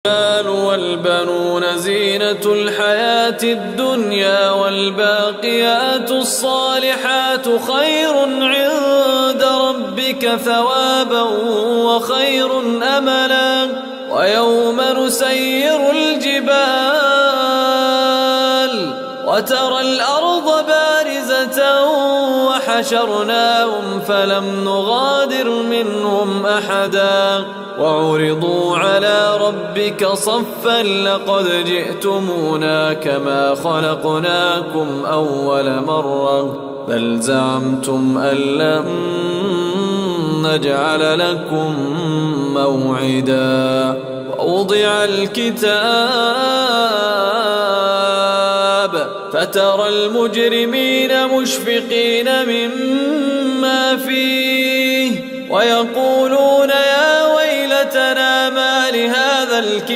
المال والبنون زينة الحياة الدنيا والباقيات الصالحات خير عند ربك ثوابا وخير أملا. ويوم نسير الجبال وترى الأرض بارزة وحشرناهم فلم نغادر منهم أحدا وعرضوا على ربك صفا لقد جئتمونا كما خلقناكم أول مرة بل زعمتم أن لن نجعل لكم موعدا. ووضع الكتاب فترى المجرمين مشفقين مما فيه ويقولون يا ويلتنا ما لهذا الكتاب